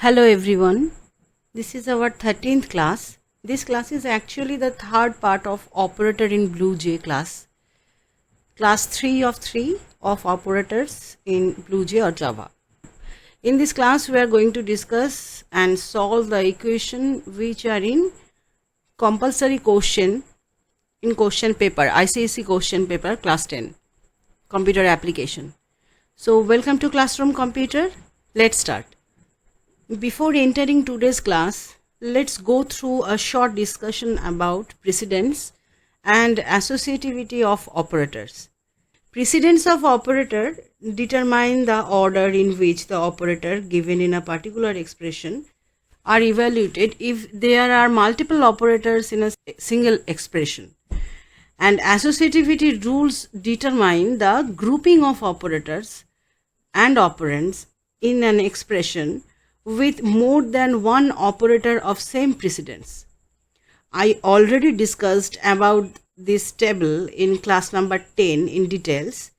Hello everyone, this is our 13th class. This class is actually the third part of operator in BlueJ class. Class 3 of 3 of operators in BlueJ or Java. In this class we are going to discuss and solve the equation which are in compulsory question in question paper, ICSE question paper class 10, computer application. So welcome to Classroom Computer. Let's start. Before entering today's class, let's go through a short discussion about precedence and associativity of operators. Precedence of operator determine the order in which the operator given in a particular expression are evaluated if there are multiple operators in a single expression. And associativity rules determine the grouping of operators and operands in an expression with more than one operator of same precedence. I already discussed about this table in class number 10 in details.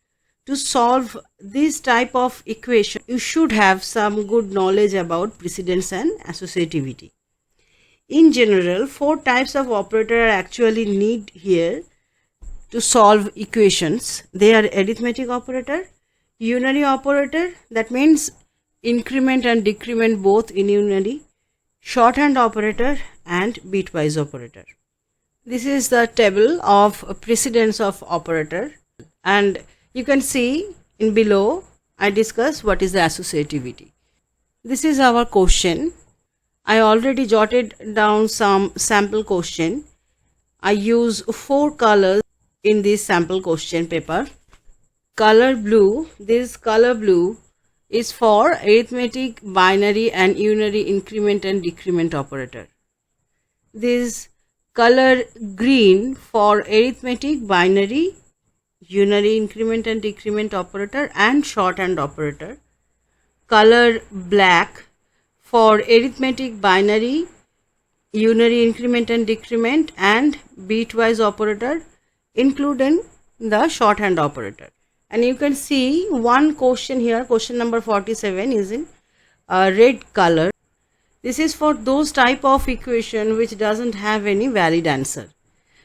To solve this type of equation, you should have some good knowledge about precedence and associativity. In general, 4 types of operator are actually need here to solve equations. They are arithmetic operator, unary operator, that means increment and decrement both in unary, shorthand operator and bitwise operator. This is the table of precedence of operator, and you can see in below I discuss what is the associativity. This is our question. I already jotted down some sample question. I use 4 colors in this sample question paper. Color blue, this color blue is for arithmetic, binary and unary increment and decrement operator. This color green for arithmetic, binary, unary increment and decrement operator and shorthand operator. Color black for arithmetic, binary, unary increment and decrement and bitwise operator, including the shorthand operator. And you can see one question here, question number 47 is in red color. This is for those type of equation which doesn't have any valid answer.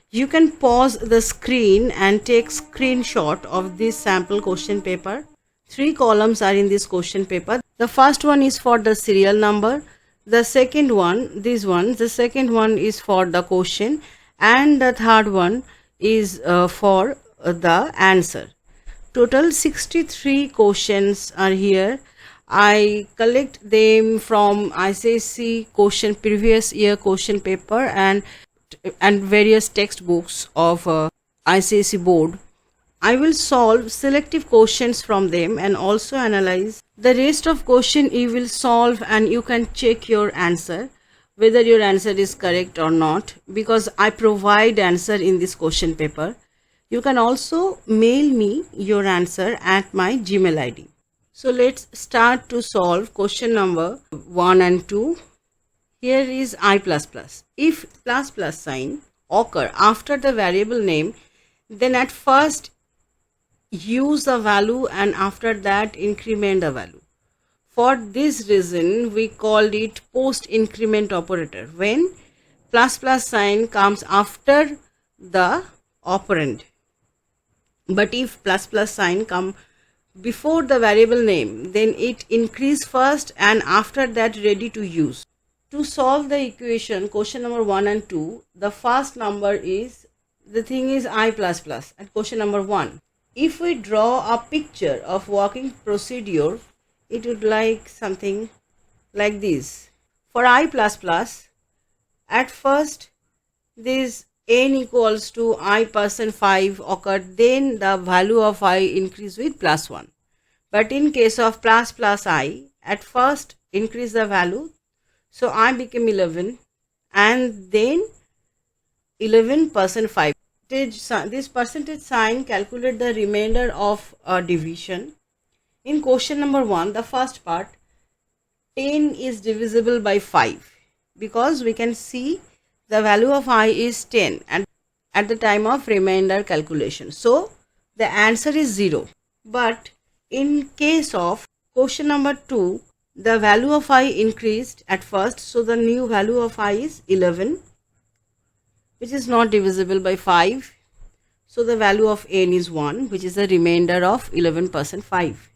You can pause the screen and take screenshot of this sample question paper. 3 columns are in this question paper. The first one is for the serial number. The second one, the second one is for the question, and the third one is for the answer. Total 63 questions are here. I collect them from ICSE question, previous year question paper and various textbooks of ICSE board. I will solve selective questions from them and also analyze the rest of question you will solve, and you can check your answer whether your answer is correct or not, because I provide answer in this question paper. You can also mail me your answer at my Gmail ID. So let's start to solve question number 1 and 2. Here is I++. If ++ sign occur after the variable name, then at first use the value and after that increment the value. For this reason we called it post increment operator, when ++ sign comes after the operand. But if ++ sign come before the variable name, then it increase first and after that ready to use. To solve the equation question number 1 and 2, the first number is, the thing is I++ at question number 1. If we draw a picture of working procedure, it would like something like this. For I++, at first this n equals to I%5 occurred, then the value of I increase with +1. But in case of ++i, at first increase the value, so I became 11 and then 11%5. This percentage sign calculate the remainder of a division. In question number 1, the first part, 10 is divisible by 5 because we can see the value of I is 10 and at the time of remainder calculation. So the answer is 0. But in case of question number 2, the value of I increased at first, so the new value of I is 11, which is not divisible by 5. So the value of n is 1, which is the remainder of 11% 5.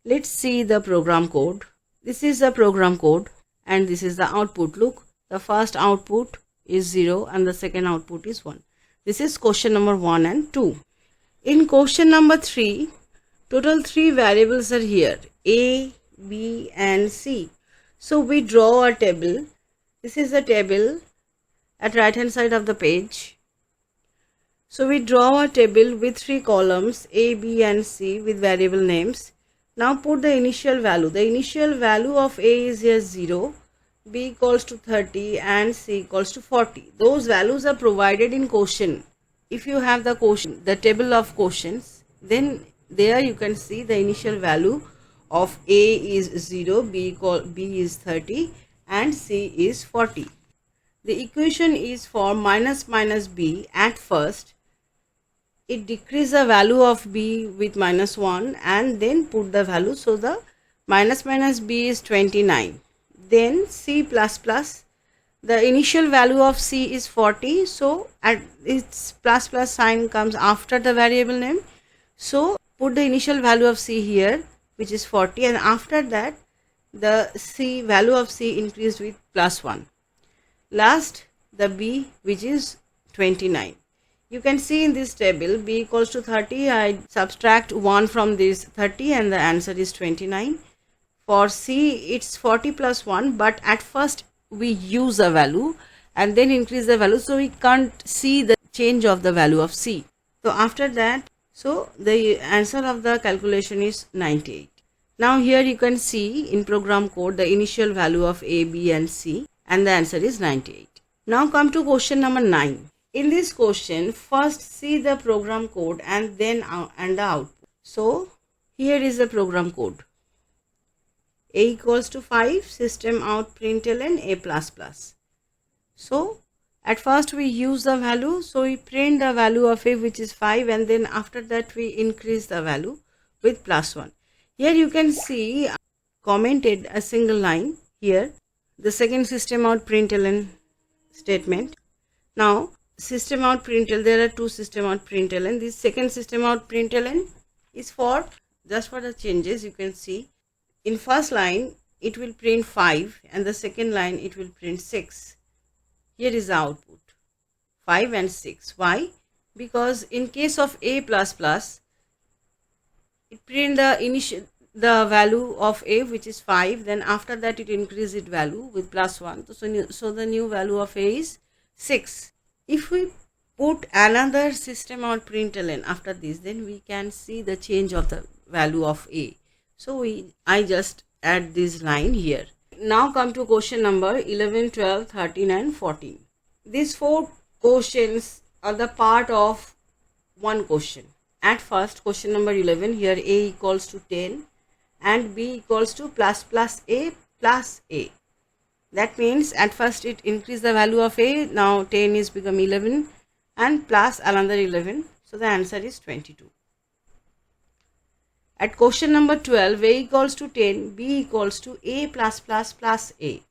Let's see the program code. This is the program code and this is the output. Look, the first output is 0 and the second output is 1. This is question number 1 and 2. In question number 3, total 3 variables are here, A, B and C. So we draw a table. This is a table at right hand side of the page. So we draw a table with 3 columns A, B and C with variable names. Now put the initial value. The initial value of A is here 0, B equals to 30 and C equals to 40. Those values are provided in question. If you have the question, the table of questions, then there you can see the initial value of A is 0, B is 30 and C is 40. The equation is for minus minus B. At first, it decrease the value of B with minus 1 and then put the value. So the minus minus B is 29. Then C plus plus. The initial value of C is 40. So at its plus plus sign comes after the variable name. So put the initial value of C here, which is 40, and after that the C value of C increased with plus 1. Last, the B, which is 29. You can see in this table B equals to 30. I subtract 1 from this 30 and the answer is 29. For C it's 40 plus 1, but at first we use a value and then increase the value, so we can't see the change of the value of C. So after that, so the answer of the calculation is 98. Now here you can see in program code the initial value of A, B and C, and the answer is 98. Now come to question number 9. In this question, first see the program code and then the output. So here is the program code. A equals to 5, system out println A plus plus. So at first we use the value, so we print the value of A, which is 5, and then after that we increase the value with plus 1. Here you can see commented a single line here, the second system out println statement. Now system out println, there are 2 system out println. This second system out println is for just for the changes. You can see in first line it will print 5 and the second line it will print 6. Here is the output, 5 and 6. Why? Because in case of A plus plus, it print the value of A, which is 5, then after that it increase its value with plus 1. So the new value of A is 6. If we put another system out println after this, then we can see the change of the value of A. So I just add this line here. Now come to question number 11, 12, 13 and 14. These 4 questions are the part of one question. At first, question number 11, here A equals to 10 and B equals to plus plus A plus A. That means at first it increased the value of A, now 10 is become 11 and plus another 11. So the answer is 22. At question number 12, A equals to 10, B equals to A plus plus plus A.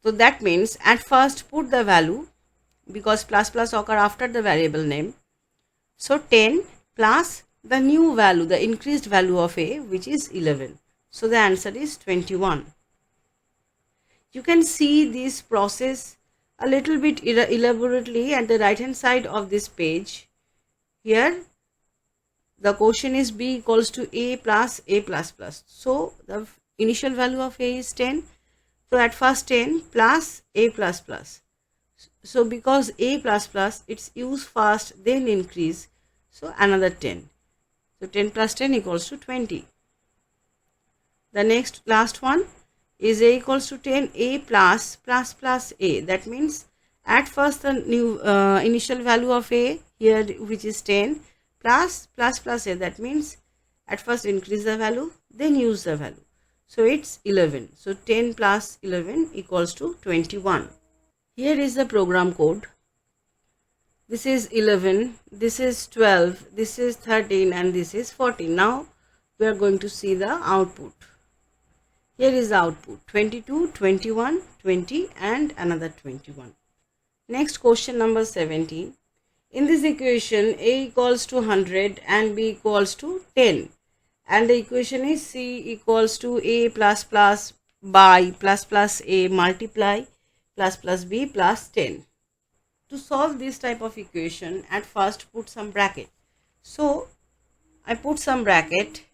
So that means at first put the value, because plus plus occur after the variable name. So 10 plus the new value, the increased value of A, which is 11. So the answer is 21. You can see this process a little bit elaborately at the right hand side of this page. Here the question is B equals to A plus A plus plus. So the initial value of A is 10. So at first 10 plus A plus plus. So because A plus plus, it's use first then increase. So another 10. So 10 plus 10 equals to 20. The next last one is A equals to 10, A plus plus plus A. That means at first the new initial value of A here, which is 10, plus plus plus A. That means at first increase the value, then use the value. So it's 11. So 10 plus 11 equals to 21. Here is the program code. This is 11, this is 12, this is 13 and this is 14. Now we are going to see the output. Here is the output 22, 21, 20 and another 21. Next question number 17. In this equation a equals to 100 and b equals to 10 and the equation is c equals to a plus plus by plus plus a multiply plus plus b plus 10. To solve this type of equation, at first put some bracket. So I put some bracket.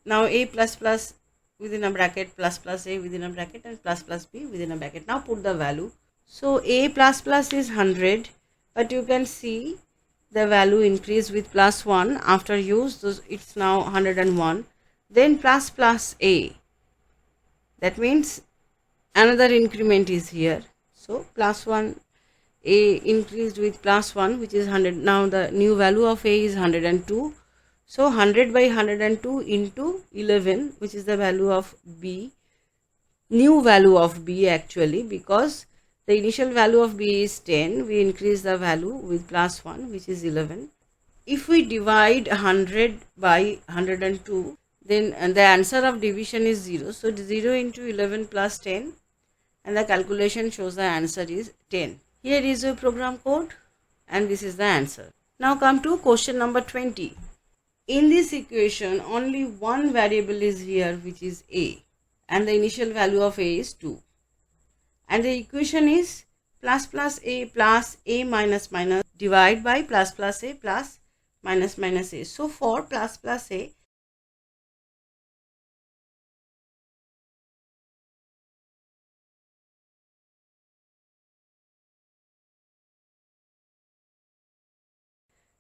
Now a plus plus within a bracket, plus plus a within a bracket and plus plus b within a bracket. Now put the value. So a plus plus is 100, but you can see the value increase with plus 1 after use. So it's now 101. Then plus plus a. That means another increment is here. So plus 1 a increased with plus 1 which is 100. Now the new value of a is 102. So 100 by 102 into 11 which is the value of b. New value of b actually, because the initial value of b is 10. We increase the value with plus 1 which is 11. If we divide 100 by 102, then the answer of division is 0. So 0 into 11 plus 10 and the calculation shows the answer is 10. Here is your program code and this is the answer. Now come to question number 20. In this equation only one variable is here which is a and the initial value of a is 2. And the equation is plus plus a minus minus divide by plus plus a plus minus minus a. So for plus plus a,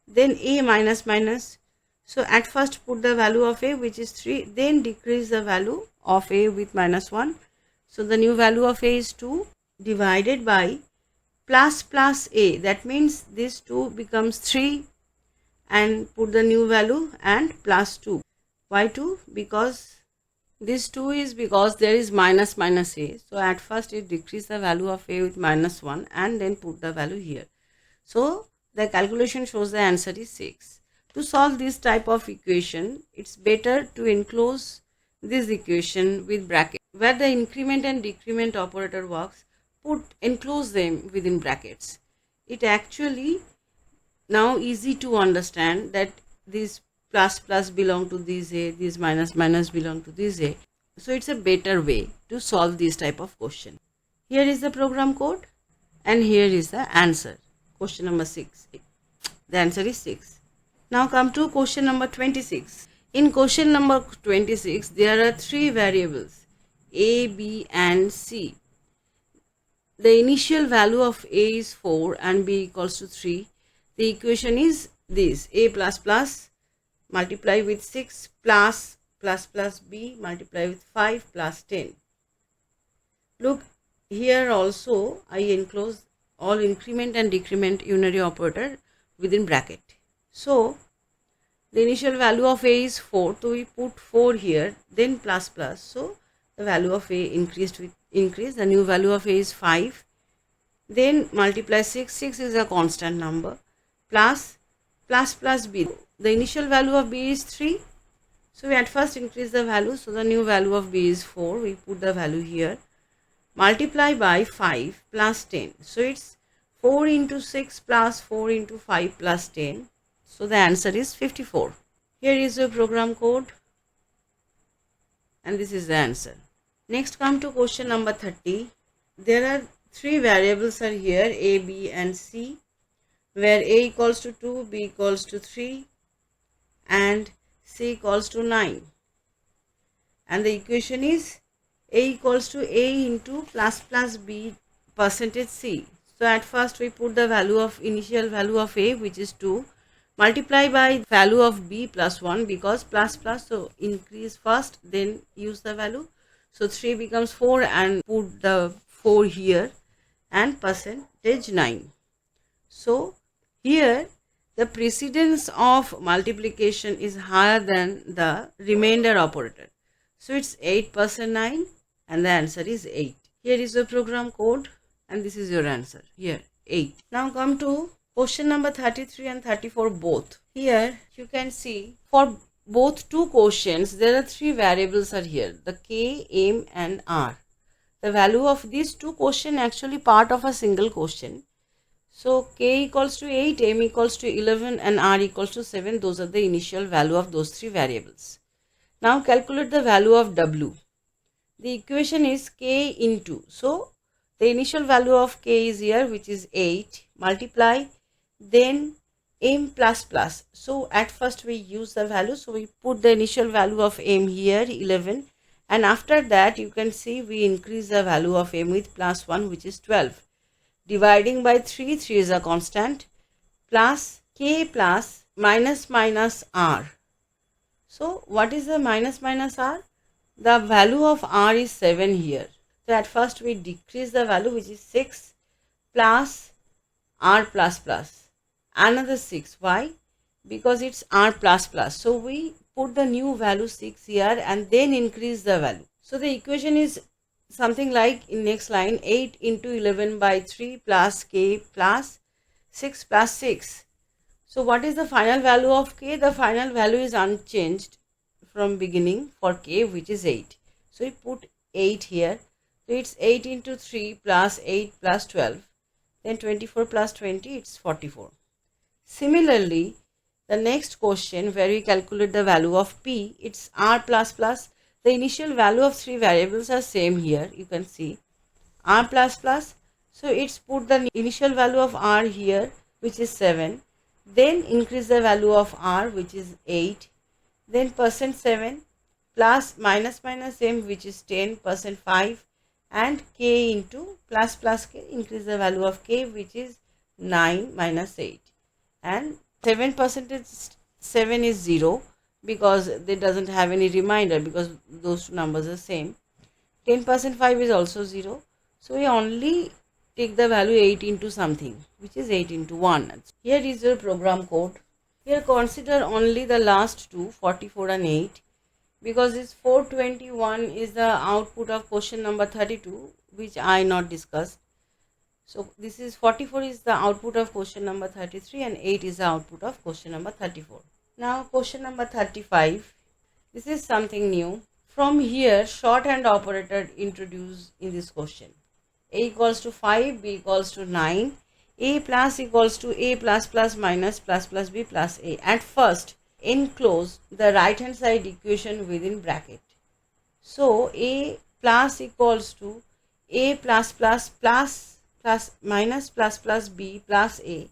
then a minus minus. So at first put the value of a which is 3, then decrease the value of a with minus 1. So the new value of a is 2 divided by plus plus a. That means this 2 becomes 3 and put the new value and plus 2. Why 2? Because this 2 is because there is minus minus a. So at first it decrease the value of a with minus 1 and then put the value here. So the calculation shows the answer is 6. To solve this type of equation, it's better to enclose this equation with bracket. Where the increment and decrement operator works, enclose them within brackets. It actually now easy to understand that this plus plus belong to this a, this minus minus belong to this a. So it's a better way to solve this type of question. Here is the program code and here is the answer. Question number 6. The answer is 6. Now come to question number 26. In question number 26, there are 3 variables a, b and c. The initial value of a is 4 and b equals to 3. The equation is this: a plus plus multiply with 6 plus plus plus b multiply with 5 plus 10. Look, here also I enclose all increment and decrement unary operator within bracket. So the initial value of a is 4, so we put 4 here, then plus plus. So the value of a increased with increase. The new value of a is 5. Then multiply 6. 6 is a constant number. Plus plus b. The initial value of b is 3. So we at first increase the value. So the new value of b is 4. We put the value here. Multiply by 5 plus 10. So it's 4 into 6 plus 4 into 5 plus 10. So the answer is 54. Here is your program code and this is the answer. Next come to question number 30. There are 3 variables are here a, b and c, where a equals to 2, b equals to 3 and c equals to 9. And the equation is a equals to a into plus plus b percentage c. So at first we put the value of initial value of a which is 2. Multiply by value of b plus 1 because plus plus, so increase first then use the value. So 3 becomes 4 and put the 4 here and percentage 9. So here the precedence of multiplication is higher than the remainder operator. So it's 8% 9 and the answer is 8. Here is the program code and this is your answer. Here 8. Now come to question number 33 and 34 both. Here you can see for both two quotients, there are three variables are here, the k, m and r. The value of these two quotient actually part of a single quotient. So k equals to 8, m equals to 11 and r equals to 7. Those are the initial value of those three variables. Now calculate the value of w. The equation is k into, so the initial value of k is here, which is 8, multiply, then m plus plus. So at first we use the value, so we put the initial value of m here, 11, and after that you can see we increase the value of m with plus 1, which is 12. Dividing by 3, 3 is a constant, plus k plus minus minus r. So what is the minus minus r? The value of r is 7 here. So at first we decrease the value, which is 6 plus r plus plus. Another 6. Why? Because it's r plus plus. So we put the new value 6 here and then increase the value. So the equation is something like in next line, 8 into 11 by 3 plus k plus 6 plus 6. So what is the final value of k? The final value is unchanged from beginning for k, which is 8. So we put 8 here. So it's 8 into 3 plus 8 plus 12. Then 24 plus 20, it's 44. Similarly, the next question where we calculate the value of p, it's r plus plus. The initial value of three variables are same here. You can see r plus plus. So it's put the initial value of r here, which is 7. Then increase the value of r, which is 8. Then percent 7 plus minus minus m, which is 10, percent 5, and k into plus plus k, increase the value of k, which is 9 minus 8. And 7% 7 is 0 because it doesn't have any remainder because those two numbers are same. 10% 5 is also 0. So we only take the value 8 into something, which is 8 into 1. Here is your program code. Here consider only the last two, 44 and 8, because this 421 is the output of question number 32, which I not discussed. So this is 44 is the output of question number 33 and 8 is the output of question number 34. Now question number 35. This is something new. From here, shorthand operator introduced in this question. A equals to 5, B equals to 9, A plus equals to A plus plus minus plus plus B plus A. At first, enclose the right hand side equation within bracket. So A plus equals to A plus plus plus plus minus plus plus B plus A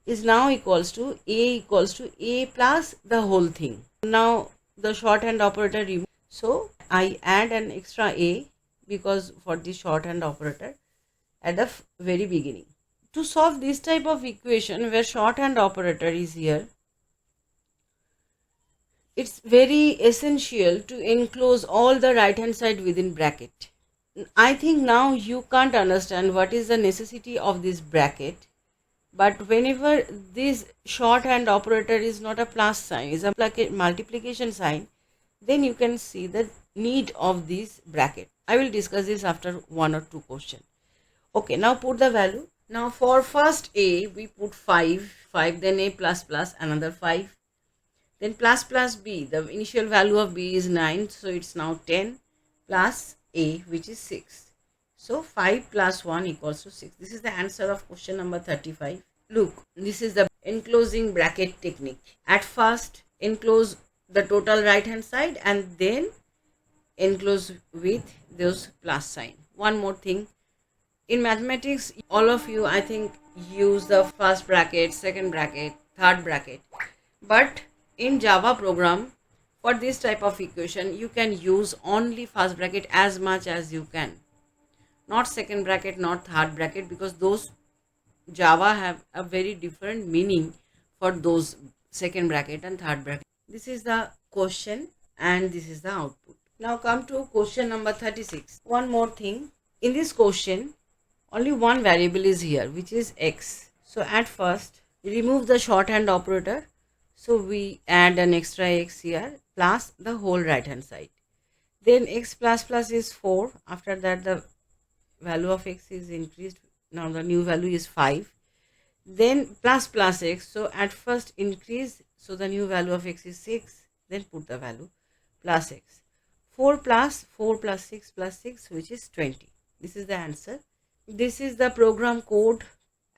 is now equals to A plus the whole thing. Now the shorthand operator removes. So I add an extra A because for the shorthand operator at the very beginning. To solve this type of equation where shorthand operator is here, it's very essential to enclose all the right hand side within bracket. I think now you can't understand what is the necessity of this bracket, but whenever this shorthand operator is not a plus sign, is a multiplication sign, then you can see the need of this bracket. I will discuss this after one or two questions. Okay, now put the value. Now for first A, we put 5, then A plus plus, another 5. Then plus plus B, the initial value of B is 9, so it's now 10 plus A, which is 6. So 5 plus 1 equals to 6. This is the answer of question number 35. Look, this is the enclosing bracket technique. At first, enclose the total right hand side and then enclose with those plus sign. One more thing. In mathematics, all of you, I think, use the first bracket, second bracket, third bracket. But in Java program, for this type of equation, you can use only first bracket as much as you can. Not second bracket, not third bracket, because those Java have a very different meaning for those second bracket and third bracket. This is the question and this is the output. Now come to question number 36. One more thing. In this question, only one variable is here, which is x. So at first, remove the shorthand operator. So we add an extra x here plus the whole right hand side. Then x plus plus is 4. After that, the value of x is increased. Now the new value is 5. then plus x. So at first increase, so the new value of x is 6, then put the value plus x. 4 plus 6 plus 6, which is 20. This is the answer. This is the program code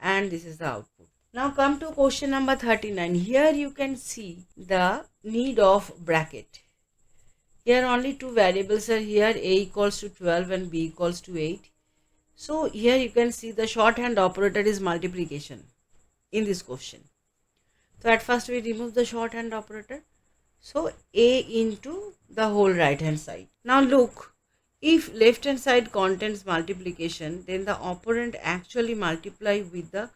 and this is the output. Now come to question number 39. Here you can see the need of bracket. Here only two variables are here, a equals to 12 and b equals to 8. So here you can see the shorthand operator is multiplication in this question. So at first we remove the shorthand operator. So a into the whole right hand side. Now look, if left hand side contains multiplication, then the operand actually multiply with the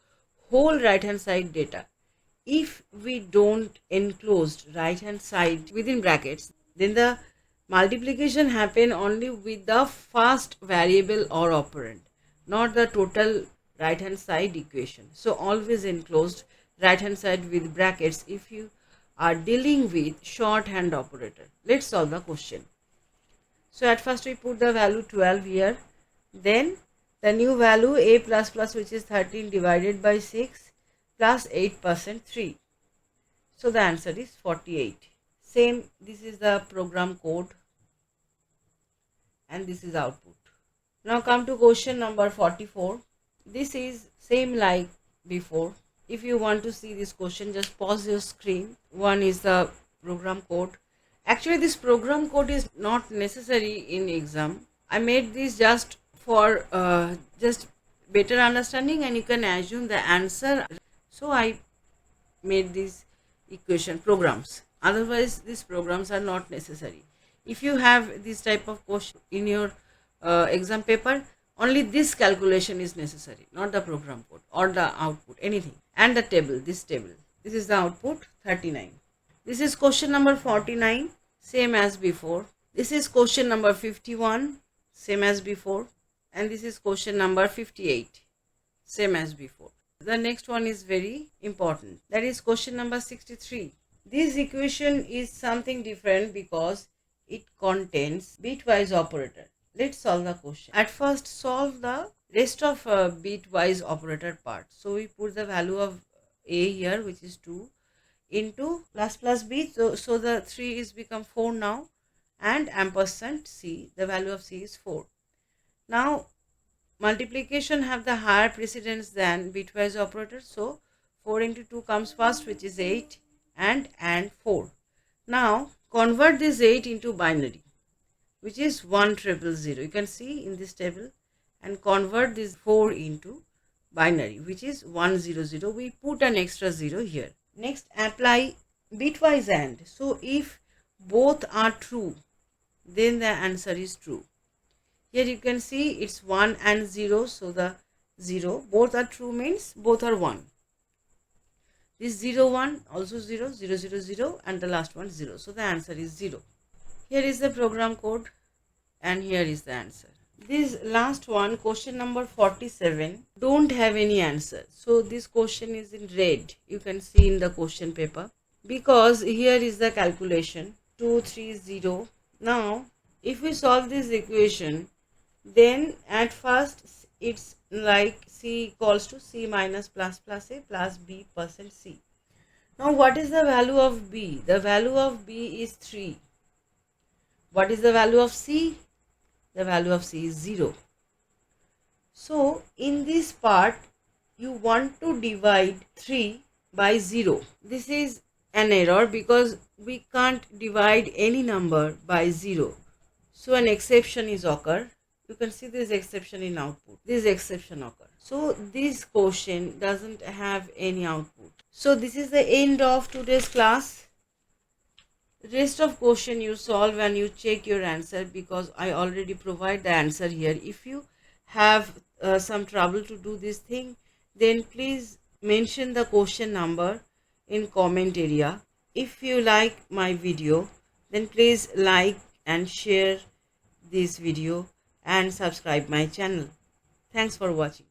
whole right hand side data. If we don't enclose right hand side within brackets, then the multiplication happen only with the first variable or operand, not the total right hand side equation. So always enclosed right hand side with brackets if you are dealing with shorthand operator. Let's solve the question. So at first we put the value 12 here, then the new value a plus plus, which is 13 divided by 6 plus 8% 3. So the answer is 48. Same, this is the program code and this is output. Now come to question number 44. This is same like before. If you want to see this question, just pause your screen. One is the program code. Actually this program code is not necessary in exam. I made this just for just better understanding and you can assume the answer. So I made these equation programs. Otherwise these programs are not necessary. If you have this type of question in your exam paper, only this calculation is necessary, not the program code or the output, anything. And the table, this table. This is the output 39. This is question number 49, same as before. This is question number 51, same as before. And this is question number 58, same as before. The next one is very important. That is question number 63. This equation is something different because it contains bitwise operator. Let's solve the question. At first solve the rest of bitwise operator part. So we put the value of a here, which is 2, into plus b. So the 3 is become 4 now, and ampersand c. The value of c is 4. Now multiplication have the higher precedence than bitwise operator. So 4 into 2 comes first, which is 8, and 4. Now convert this 8 into binary, which is 1000. You can see in this table, and convert this 4 into binary, which is 100. We put an extra 0 here. Next, apply bitwise AND. So if both are true, then the answer is true. Here you can see it's 1 and 0. So the 0, both are true means both are 1. This 0 1 also 0, 0 0 0, and the last one 0. So the answer is 0. Here is the program code and here is the answer. This last one, question number 47, don't have any answer. So this question is in red. You can see in the question paper, because here is the calculation 230. Now if we solve this equation, then at first it's like c equals to c minus plus a plus b percent c. Now what is the value of b? The value of b is 3. What is the value of c? The value of c is 0. So in this part you want to divide 3 by 0. This is an error because we can't divide any number by 0. So an exception is occur. You can see this exception in output. This exception occur. So this question doesn't have any output. So this is the end of today's class. Rest of question you solve and you check your answer, because I already provide the answer here. If you have some trouble to do this thing, then please mention the question number in comment area. If you like my video, then please like and share this video and subscribe my channel. Thanks for watching.